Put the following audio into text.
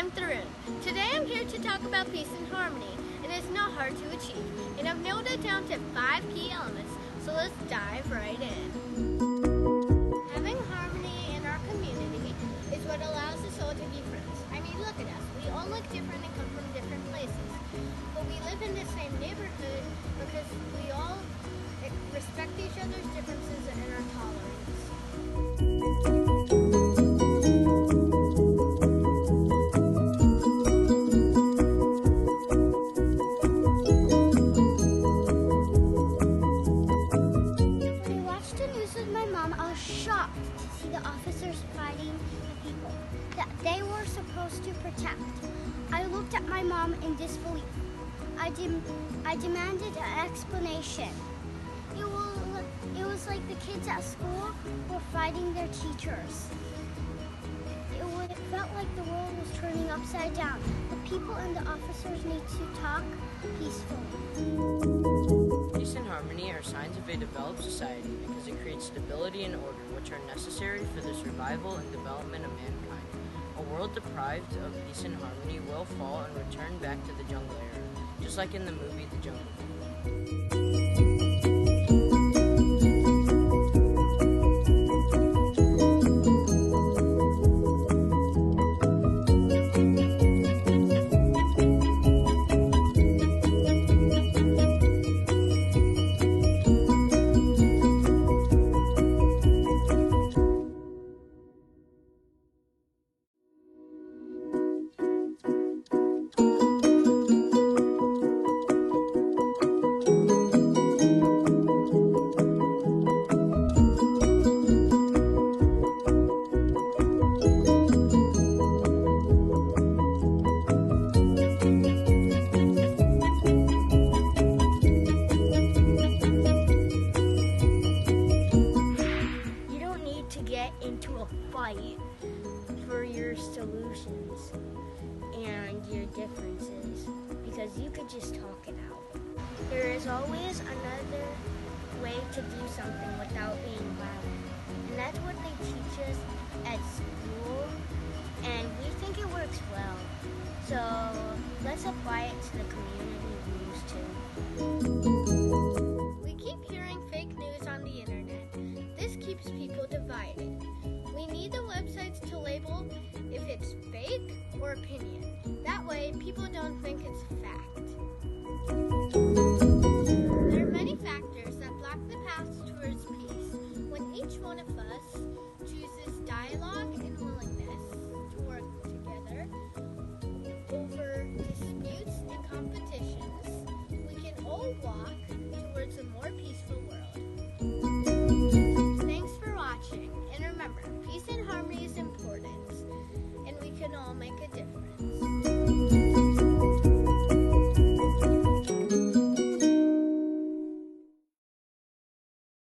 I'm Tharun. Today I'm here to talk about peace and harmony, and it's not hard to achieve. And I've nailed it down to 5 key elements, so let's dive right in. Having harmony in our community is what allows us all to be friends. I mean, look at us. We all look different and come from different places, but we live in the same neighborhood because we all respect each other's differences and our tolerance. I was shocked to see the officers fighting the people that they were supposed to protect. I looked at my mom in disbelief. I demanded an explanation. It was like the kids at school were fighting their teachers. It felt like the world was turning upside down. The people and the officers need to talk peacefully. Peace and harmony are signs of a developed society because it creates stability and order, which are necessary for the survival and development of mankind. A world deprived of peace and harmony will fall and return back to the jungle era, just like in the movie The Jungle Book. Into a fight for your solutions and your differences, because you could just talk it out. There is always another way to do something without being violent, and that's what they teach us at school, and we think it works well. So let's apply it to the community we used to. We keep hearing fake news on the internet. This keeps people divided. We need the websites to label if it's fake or opinion. That way, people don't think it's fact. There are many factors that block the path towards peace. When each one of us chooses dialogue and willingness to work together over disputes and competitions, we can all walk towards a more peaceful world. Thanks for watching, and remember, peace and harmony is important, and we can all make a